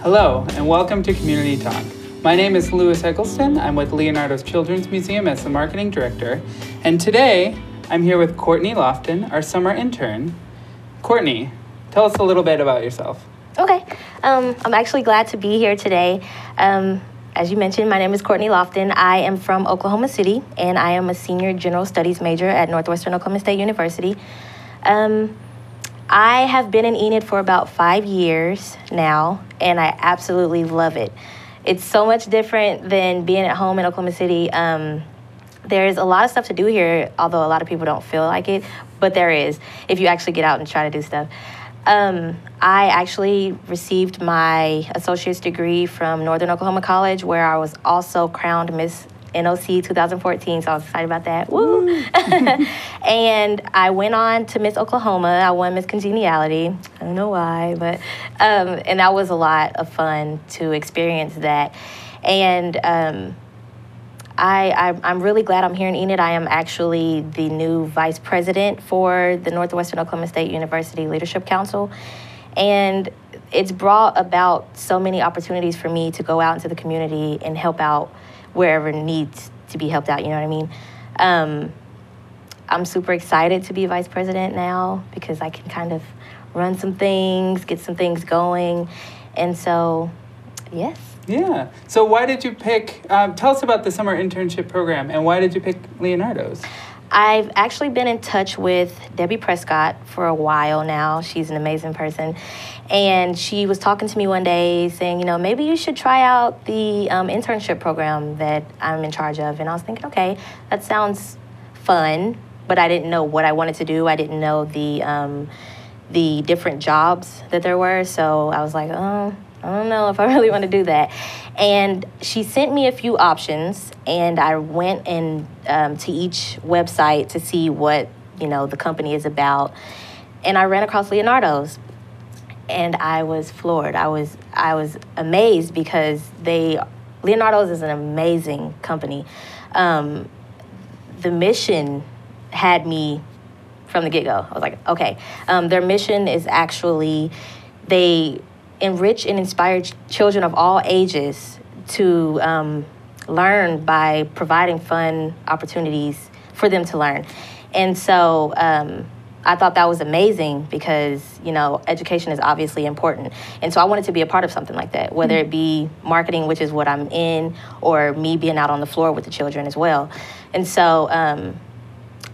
Hello, and welcome to Community Talk. My name is Louis Eggleston. I'm with Leonardo's Children's Museum as the marketing director. And today, I'm here with Courtney Lofton, our summer intern. Courtney, tell us a little bit about yourself. Okay. I'm actually glad to be here today. As you mentioned, my name is Courtney Lofton. I am from Oklahoma City, and I am a senior general studies major at Northwestern Oklahoma State University. I have been in Enid for about 5 years now, and I absolutely love it. It's so much different than being at home in Oklahoma City. There's a lot of stuff to do here, although a lot of people don't feel like it, but there is if you actually get out and try to do stuff. I actually received my associate's degree from Northern Oklahoma College, where I was also crowned Miss NOC 2014, so I was excited about that. Woo! And I went on to Miss Oklahoma. I won Miss Congeniality. I don't know why, but and that was a lot of fun to experience that. And I'm really glad I'm here in Enid. I am actually the new vice president for the Northwestern Oklahoma State University Leadership Council. And it's brought about so many opportunities for me to go out into the community and help out wherever needs to be helped out, you know what I mean? I'm super excited to be vice president now because I can kind of run some things, get some things going. And so, yes. Yeah. So why did you pick, tell us about the summer internship program and why did you pick Leonardo's? I've actually been in touch with Debbie Prescott for a while now. She's an amazing person. And she was talking to me one day saying, you know, maybe you should try out the internship program that I'm in charge of. And I was thinking, okay, that sounds fun, but I didn't know what I wanted to do. I didn't know the different jobs that there were. So I was like, oh, I don't know if I really want to do that. And she sent me a few options, and I went in to each website to see what, you know, the company is about. And I ran across Leonardo's, and I was floored. I was amazed because Leonardo's is an amazing company. The mission had me from the get-go. I was like, okay. Their mission is actually they enrich and inspire children of all ages to learn by providing fun opportunities for them to learn. And so I thought that was amazing because, you know, education is obviously important. And so I wanted to be a part of something like that, whether it be marketing, which is what I'm in, or me being out on the floor with the children as well. And so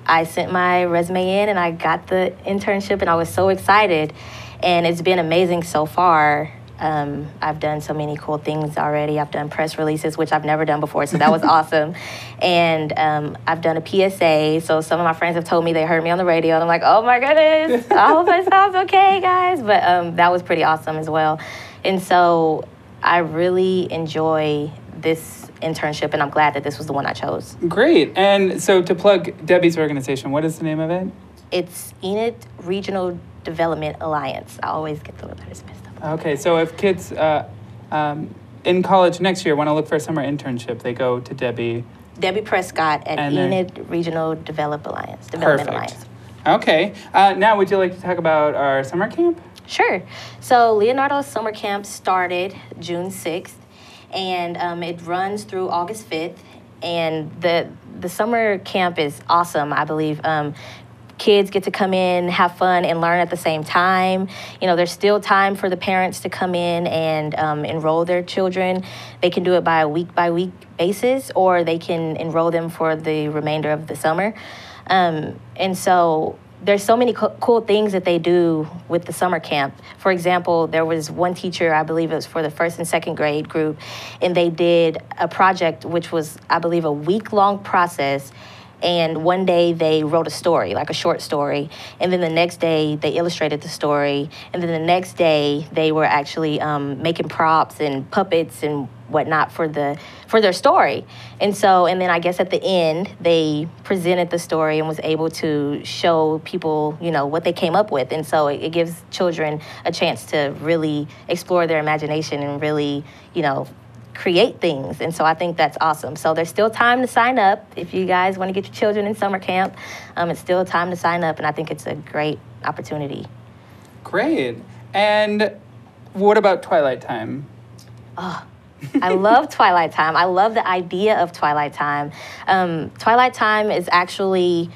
I sent my resume in and I got the internship and I was so excited. And it's been amazing so far. I've done so many cool things already. I've done press releases, which I've never done before, so that was awesome. And I've done a PSA, so some of my friends have told me they heard me on the radio, and I'm like, oh my goodness, I hope it sounds okay, guys. But that was pretty awesome as well. And so I really enjoy this internship, and I'm glad that this was the one I chose. Great. And so to plug Debbie's organization, what is the name of it? It's Enid Regional Development Alliance. I always get the letters messed up. Okay, so if kids in college next year want to look for a summer internship, they go to Debbie Prescott at Enid Regional Development Alliance. Okay. Now, would you like to talk about our summer camp? Sure. So Leonardo's summer camp started June 6th, and it runs through August 5th. And the summer camp is awesome, I believe. Kids get to come in, have fun, and learn at the same time. You know, there's still time for the parents to come in and enroll their children. They can do it by a week-by-week basis, or they can enroll them for the remainder of the summer. And so there's so many cool things that they do with the summer camp. For example, there was one teacher, I believe it was for the 1st and 2nd grade group, and they did a project which was, I believe, a week-long process. And one day they wrote a story, like a short story. And then the next day they illustrated the story. And then the next day they were actually making props and puppets and whatnot for their story. And then I guess at the end they presented the story and was able to show people, you know, what they came up with. And so it gives children a chance to really explore their imagination and really, you know, create things. And so I think that's awesome. So there's still time to sign up. If you guys want to get your children in summer camp, it's still time to sign up. And I think it's a great opportunity. Great. And what about twilight time? Oh, I love Twilight Time. I love the idea of Twilight Time. Twilight Time is actually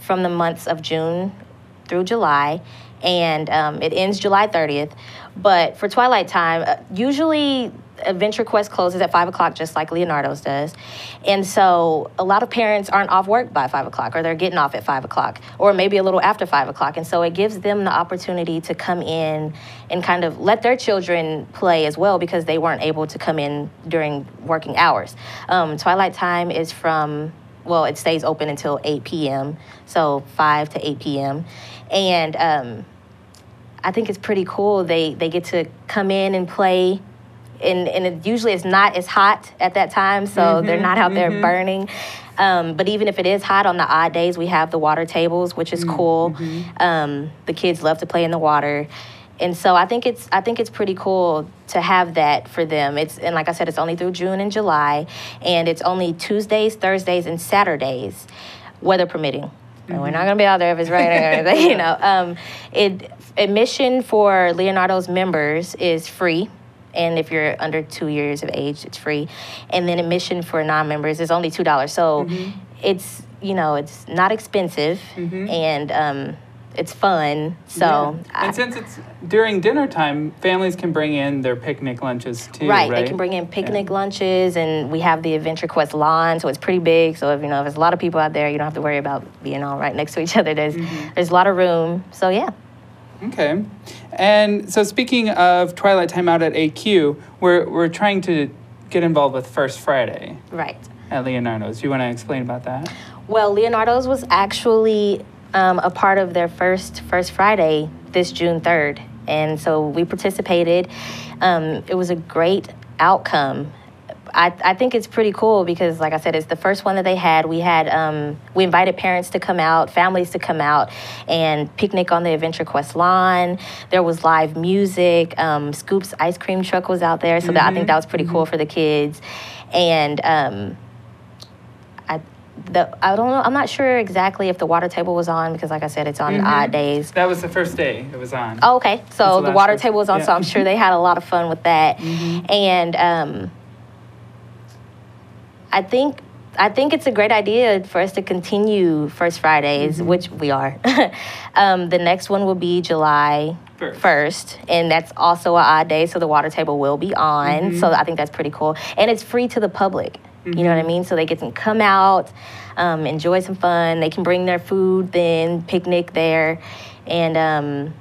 from the months of June through July, and it ends July 30th. But for Twilight Time, usually Adventure Quest closes at 5 o'clock, just like Leonardo's does. And so a lot of parents aren't off work by 5 o'clock, or they're getting off at 5 o'clock, or maybe a little after 5 o'clock. And so it gives them the opportunity to come in and kind of let their children play as well, because they weren't able to come in during working hours. Twilight Time is from, well, it stays open until 8 p.m., so 5 to 8 p.m. And I think it's pretty cool. They get to come in and play, and it usually it's not as hot at that time, so they're not out there burning. But even if it is hot on the odd days, we have the water tables, which is cool. The kids love to play in the water. And so I think it's pretty cool to have that for them. And like I said, it's only through June and July, and it's only Tuesdays, Thursdays, and Saturdays, weather permitting. And we're not going to be out there if it's raining or anything, you know. Admission for Leonardo's members is free. And if you're under 2 years of age, it's free. And then admission for non-members is only $2. So it's, you know, it's not expensive, and it's fun. So and since it's during dinner time, families can bring in their picnic lunches too, right? They can bring in picnic lunches, and we have the Adventure Quest lawn, so it's pretty big. So if there's a lot of people out there, you don't have to worry about being all right next to each other. There's a lot of room. So yeah. Okay. And so speaking of Twilight Time out at AQ, we're trying to get involved with First Friday. Right. At Leonardo's. Do you want to explain about that? Well, Leonardo's was actually a part of their First Friday this June 3rd. And so we participated. It was a great outcome. I think it's pretty cool because, like I said, it's the first one that they had. We invited parents to come out, families to come out, and picnic on the Adventure Quest lawn. There was live music. Scoop's ice cream truck was out there, so I think that was pretty cool for the kids. And I don't know. I'm not sure exactly if the water table was on because, like I said, it's on odd days. That was the first day it was on. Oh, okay. So the water table was on, so I'm sure they had a lot of fun with that. And I think it's a great idea for us to continue First Fridays, which we are. The next one will be July 1st, and that's also an odd day, so the water table will be on. So I think that's pretty cool. And it's free to the public. You know what I mean? So they get to come out, enjoy some fun. They can bring their food then, picnic there, and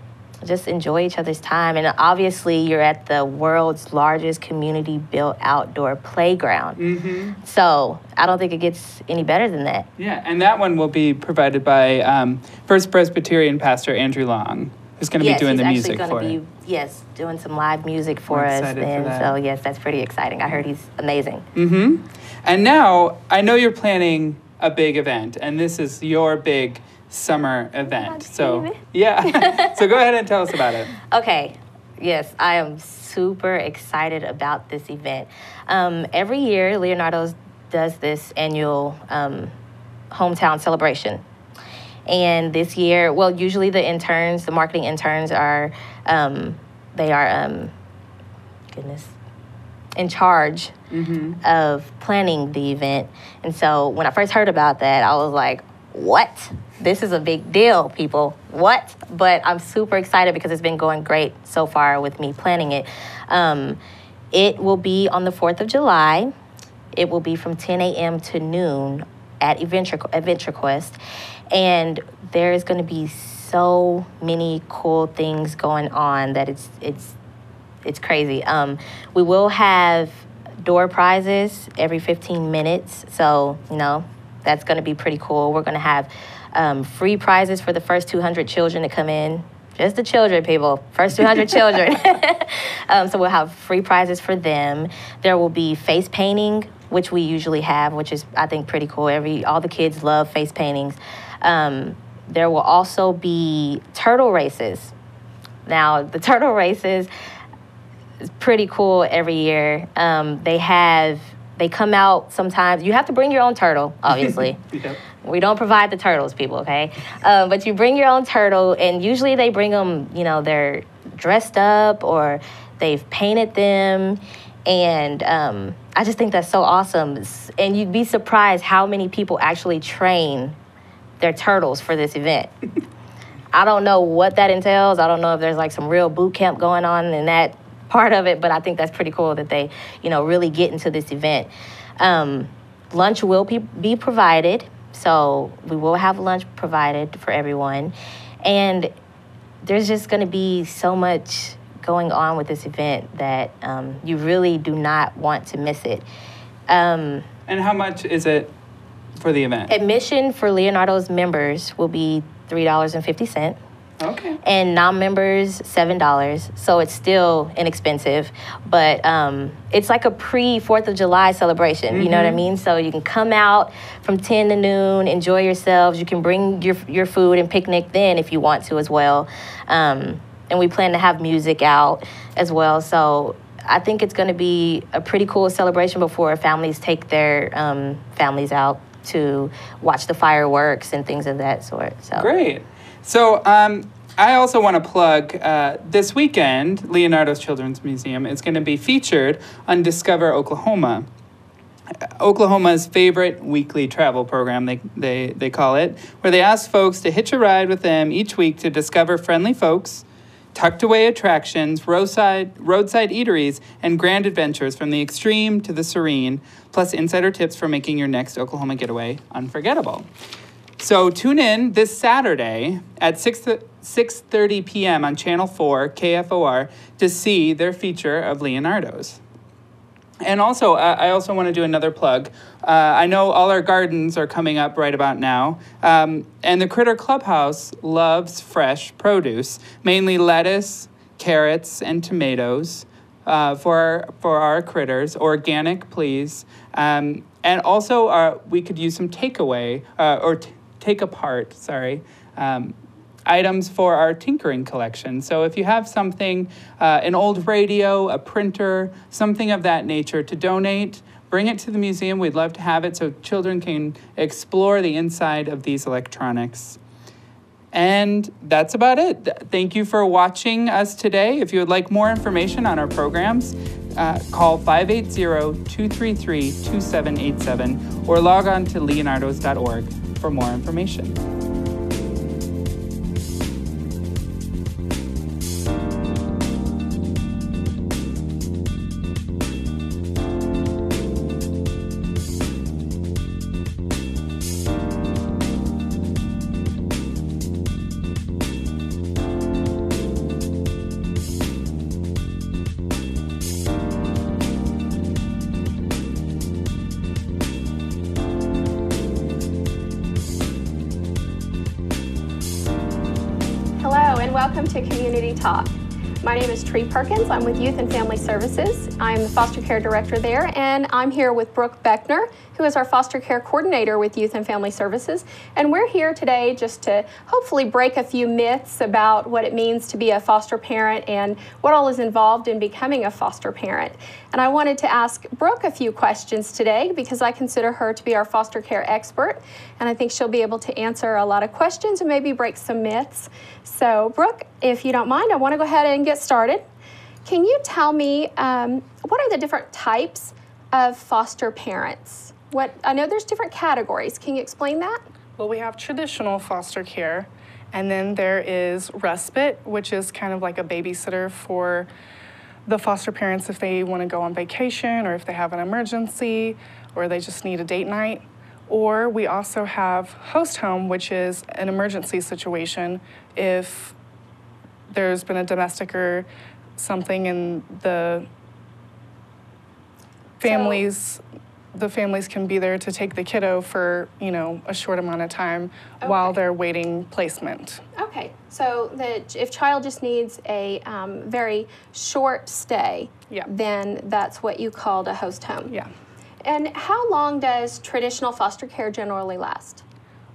just enjoy each other's time. And obviously, you're at the world's largest community-built outdoor playground. So I don't think it gets any better than that. Yeah, and that one will be provided by First Presbyterian Pastor Andrew Long, who's going to be doing the music for it. Yes, doing some live music for us. So, yes, that's pretty exciting. I heard he's amazing. And now, I know you're planning a big event, and this is your big summer event. So, yeah. So go ahead and tell us about it. Okay. Yes, I am super excited about this event. Every year, Leonardo's does this annual hometown celebration. And this year, well, usually the marketing interns are, in charge of planning the event. And so when I first heard about that, I was like, what? This is a big deal, people. What? But I'm super excited because it's been going great so far with me planning it. It will be on the 4th of July. It will be from 10 a.m. to noon at Adventure Quest. And there's going to be so many cool things going on that it's crazy. We will have door prizes every 15 minutes. So, that's going to be pretty cool. We're going to have free prizes for the first 200 children to come in. Just the children, people. First 200 children. So we'll have free prizes for them. There will be face painting, which we usually have, which is, I think, pretty cool. All the kids love face paintings. There will also be turtle races. Now, the turtle races is pretty cool every year. They come out sometimes. You have to bring your own turtle, obviously. We don't provide the turtles, people, okay? But you bring your own turtle, and usually they bring them, they're dressed up or they've painted them, And I just think that's so awesome. And you'd be surprised how many people actually train their turtles for this event. I don't know what that entails. I don't know if there's like some real boot camp going on in that part of it, but I think that's pretty cool that they, really get into this event. Lunch will be provided, so we will have lunch provided for everyone. And there's just going to be so much going on with this event that you really do not want to miss it. And how much is it for the event? Admission for Leonardo's members will be $3.50. Okay. And non-members, $7. So it's still inexpensive, but it's like a pre-4th of July celebration. You know what I mean? So you can come out from 10 to noon, enjoy yourselves. You can bring your food and picnic then if you want to as well. And we plan to have music out as well. So I think it's going to be a pretty cool celebration before families take their families out to watch the fireworks and things of that sort. So great. So I also want to plug this weekend, Leonardo's Children's Museum is going to be featured on Discover Oklahoma. Oklahoma's favorite weekly travel program, they call it, where they ask folks to hitch a ride with them each week to discover friendly folks, tucked away attractions, roadside eateries, and grand adventures from the extreme to the serene, plus insider tips for making your next Oklahoma getaway unforgettable. So tune in this Saturday at 6:30 p.m. on Channel 4 KFOR to see their feature of Leonardo's. And also, I also want to do another plug. I know all our gardens are coming up right about now, and the Critter Clubhouse loves fresh produce, mainly lettuce, carrots, and tomatoes for our critters. Organic, please. And also, we could use some takeaway take apart, items for our tinkering collection. So if you have something, an old radio, a printer, something of that nature to donate, bring it to the museum. We'd love to have it so children can explore the inside of these electronics. And that's about it. Thank you for watching us today. If you would like more information on our programs, call 580-233-2787 or log on to leonardos.org for more information. Welcome to Community Talk. My name is Tree Perkins. I'm with Youth and Family Services. I'm the foster care director there, and I'm here with Brooke Beckner, who is our foster care coordinator with Youth and Family Services. And we're here today just to hopefully break a few myths about what it means to be a foster parent and what all is involved in becoming a foster parent. And I wanted to ask Brooke a few questions today because I consider her to be our foster care expert, and I think she'll be able to answer a lot of questions and maybe break some myths. So, Brooke, if you don't mind, I want to go ahead and get started. Can you tell me what are the different types of foster parents? I know there's different categories. Can you explain that? Well, we have traditional foster care, and then there is respite, which is kind of like a babysitter for the foster parents if they want to go on vacation or if they have an emergency or they just need a date night. Or we also have host home, which is an emergency situation if there's been a domestic or something and the families can be there to take the kiddo for, a short amount of time while they're waiting placement. Okay, so if child just needs a very short stay, then that's what you called a host home. Yeah. And how long does traditional foster care generally last?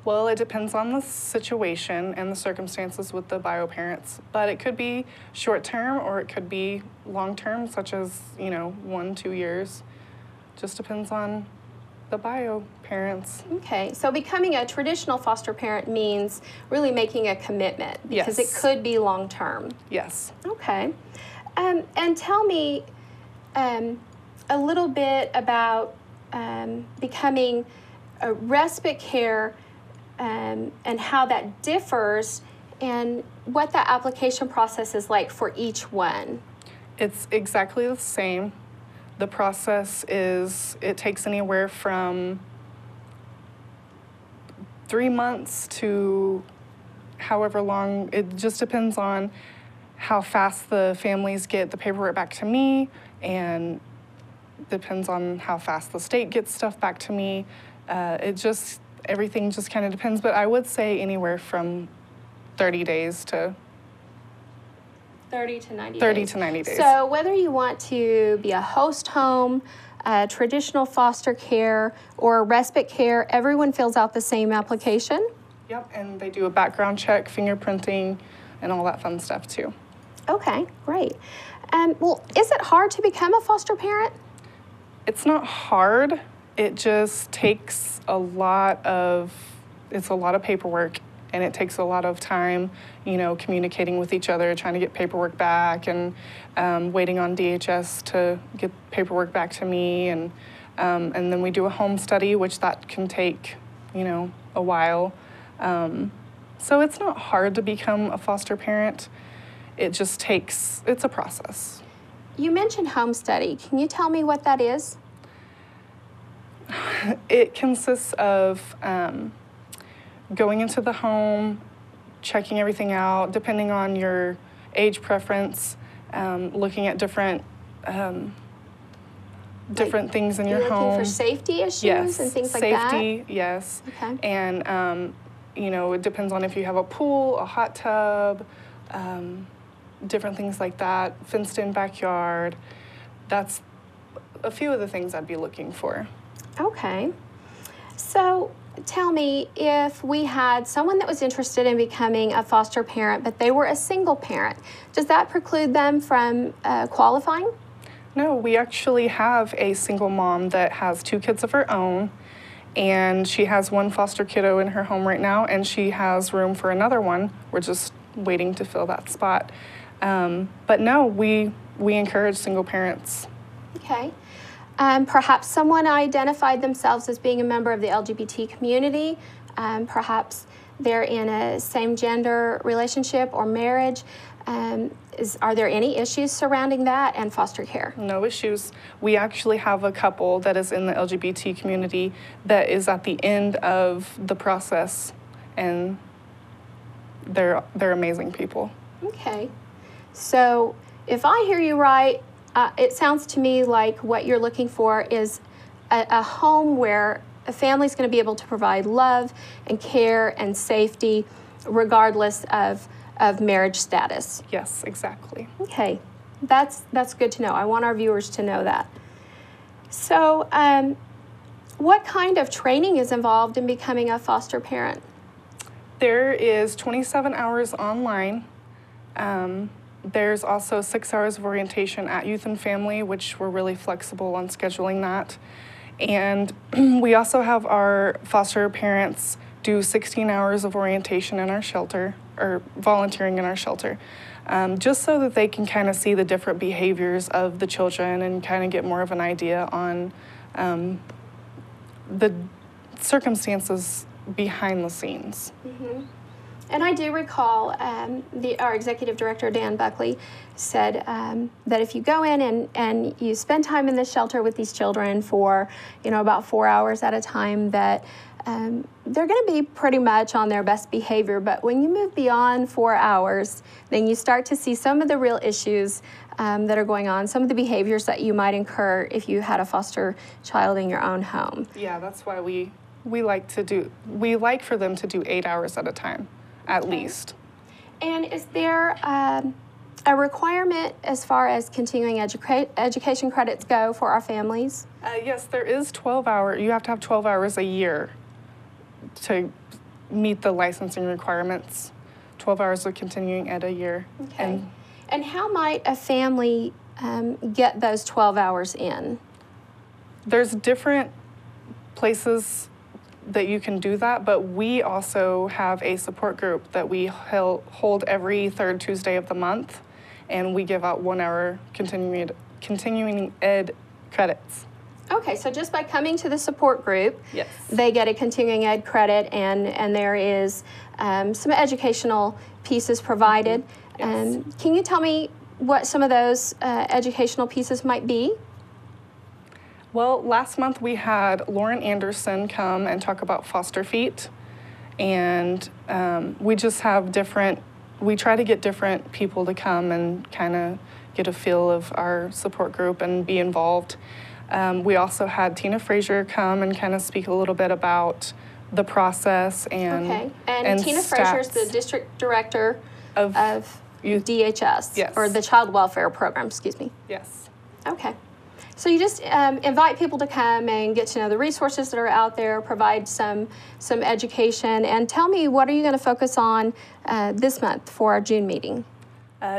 Well, it depends on the situation and the circumstances with the bio parents, but it could be short-term or it could be long-term, such as, 1-2 years. Just depends on the bio parents. Okay, so becoming a traditional foster parent means really making a commitment because Yes. it could be long-term. Yes. Okay, and tell me, a little bit about becoming a respite care and how that differs and what that application process is like for each one. It's exactly the same. The process is, it takes anywhere from 3 months to however long. It just depends on how fast the families get the paperwork back to me, and depends on how fast the state gets stuff back to me. Everything just kind of depends, but I would say anywhere from 30 days to 30 to 90 30 to 90 days. So whether you want to be a host home, traditional foster care, or respite care, everyone fills out the same application? Yep, and they do a background check, fingerprinting, and all that fun stuff too. Okay, great. Well, is it hard to become a foster parent? It's not hard. It just takes it's a lot of paperwork, and it takes a lot of time, communicating with each other, trying to get paperwork back, and waiting on DHS to get paperwork back to me, and then we do a home study, which that can take, a while. So it's not hard to become a foster parent. It's a process. You mentioned home study. Can you tell me what that is? It consists of going into the home, checking everything out, depending on your age preference, looking at different things in your home. Looking for safety issues and things like that? Safety, yes. Okay. And, it depends on if you have a pool, a hot tub, different things like that, fenced-in backyard. That's a few of the things I'd be looking for. Okay. So tell me, if we had someone that was interested in becoming a foster parent, but they were a single parent, does that preclude them from qualifying? No, we actually have a single mom that has 2 kids of her own, and she has 1 foster kiddo in her home right now, and she has room for another one. We're just waiting to fill that spot. But no, we encourage single parents. Okay. Perhaps someone identified themselves as being a member of the LGBT community. Perhaps they're in a same-gender relationship or marriage. Are there any issues surrounding that and foster care? No issues. We actually have a couple that is in the LGBT community that is at the end of the process, and they're amazing people. Okay. So if I hear you right, it sounds to me like what you're looking for is a home where a family's going to be able to provide love and care and safety regardless of marriage status. Yes, exactly. Okay, that's good to know. I want our viewers to know that. So what kind of training is involved in becoming a foster parent? There is 27 hours online. There's also 6 hours of orientation at Youth and Family, which we're really flexible on scheduling that. And we also have our foster parents do 16 hours of orientation in our shelter, or volunteering in our shelter, just so that they can kind of see the different behaviors of the children and kind of get more of an idea on the circumstances behind the scenes. Mm-hmm. And I do recall our executive director, Dan Buckley, said that if you go in and you spend time in the shelter with these children for, about 4 hours at a time, that they're going to be pretty much on their best behavior. But when you move beyond 4 hours, then you start to see some of the real issues that are going on, some of the behaviors that you might incur if you had a foster child in your own home. Yeah, that's why we like for them to do 8 hours at a time. At least. And is there a requirement as far as continuing education credits go for our families? Yes, there is 12 hours. You have to have 12 hours a year to meet the licensing requirements. 12 hours of continuing ed a year. Okay. And how might a family get those 12 hours in? There's different places that you can do that, but we also have a support group that we hold every 3rd Tuesday of the month, and we give out 1 hour continuing ed credits. Okay, so just by coming to the support group, Yes. they get a continuing ed credit, and there is some educational pieces provided. Yes. Can you tell me what some of those educational pieces might be? Well, last month we had Lauren Anderson come and talk about foster feet, and we just have we try to get different people to come and kind of get a feel of our support group and be involved. We also had Tina Frazier come and kind of speak a little bit about the process and Okay, and Tina Frazier is the district director of youth. DHS, Yes. or the Child Welfare Program, excuse me. Yes. Okay. So you just invite people to come and get to know the resources that are out there, provide some education, and tell me, what are you going to focus on this month for our June meeting?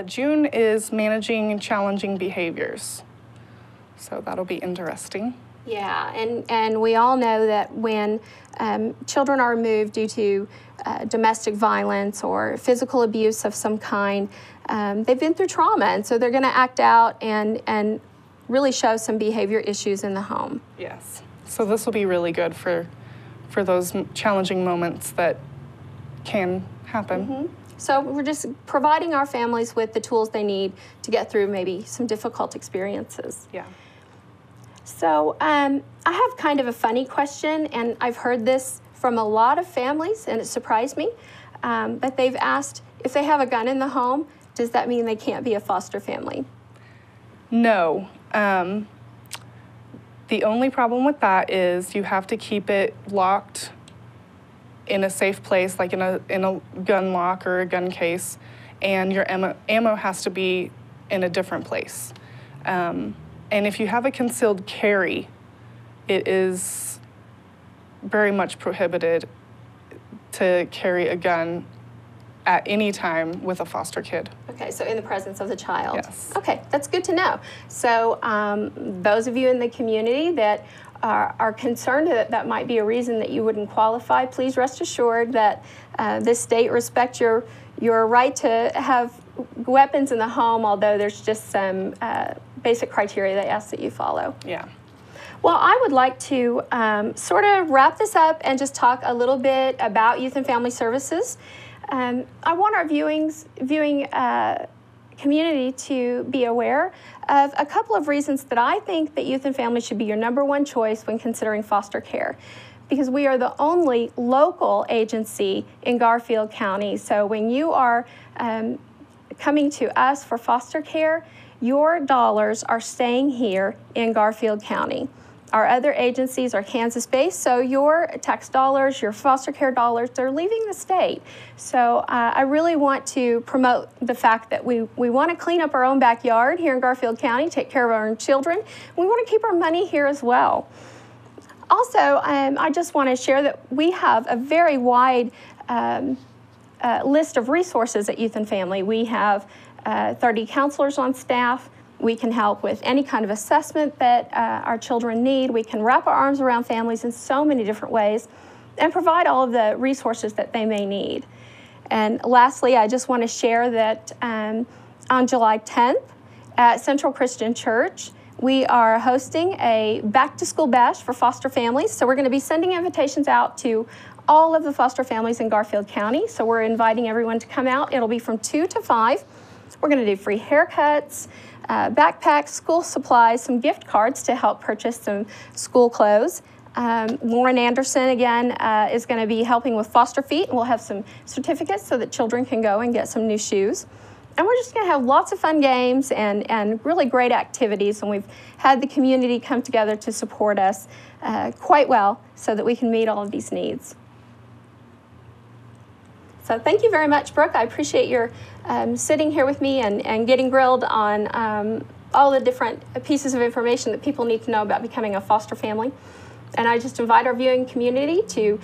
June is managing challenging behaviors, so that'll be interesting. Yeah, and we all know that when children are removed due to domestic violence or physical abuse of some kind, they've been through trauma, and so they're going to act out and really show some behavior issues in the home. Yes. So this will be really good for those challenging moments that can happen. Mm-hmm. So we're just providing our families with the tools they need to get through maybe some difficult experiences. Yeah. So I have kind of a funny question, and I've heard this from a lot of families, and it surprised me. But they've asked, if they have a gun in the home, does that mean they can't be a foster family? No. The only problem with that is you have to keep it locked in a safe place, like in a gun lock or a gun case, and your ammo has to be in a different place. And if you have a concealed carry, it is very much prohibited to carry a gun at any time with a foster kid. Okay, so in the presence of the child. Yes. Okay, that's good to know. So those of you in the community that are concerned that that might be a reason that you wouldn't qualify, please rest assured that this state respects your right to have weapons in the home, although there's just some basic criteria they ask that you follow. Yeah. Well, I would like to sort of wrap this up and just talk a little bit about Youth and Family Services. I want our viewing community to be aware of a couple of reasons that I think that Youth and Family should be your #1 choice when considering foster care, because we are the only local agency in Garfield County. So when you are coming to us for foster care, your dollars are staying here in Garfield County. Our other agencies are Kansas-based, so your tax dollars, your foster care dollars, they're leaving the state. So I really want to promote the fact that we want to clean up our own backyard here in Garfield County, take care of our own children. We want to keep our money here as well. Also, I just want to share that we have a very wide list of resources at Youth and Family. We have 30 counselors on staff. We can help with any kind of assessment that our children need. We can wrap our arms around families in so many different ways and provide all of the resources that they may need. And lastly, I just want to share that on July 10th at Central Christian Church, we are hosting a back-to-school bash for foster families. So we're going to be sending invitations out to all of the foster families in Garfield County. So we're inviting everyone to come out. It'll be from 2 to 5. We're going to do free haircuts, backpacks, school supplies, some gift cards to help purchase some school clothes. Lauren Anderson, again, is going to be helping with foster feet, and we'll have some certificates so that children can go and get some new shoes. And we're just going to have lots of fun games and really great activities, and we've had the community come together to support us quite well so that we can meet all of these needs. So thank you very much, Brooke. I appreciate your sitting here with me and getting grilled on all the different pieces of information that people need to know about becoming a foster family. And I just invite our viewing community to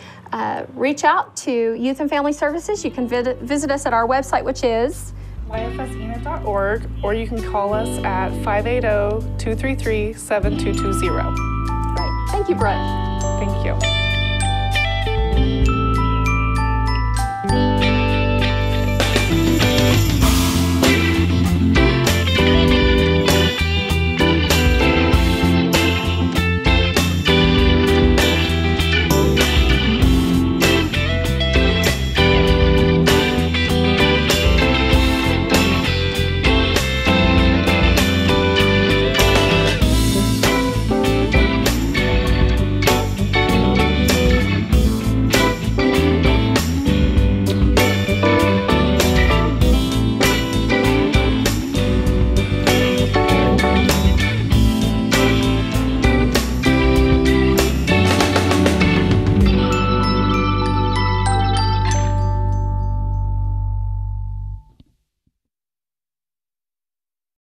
reach out to Youth and Family Services. You can visit us at our website, which is yfsenid.org, or you can call us at 580-233-7220. Right. Thank you, Brooke. Thank you.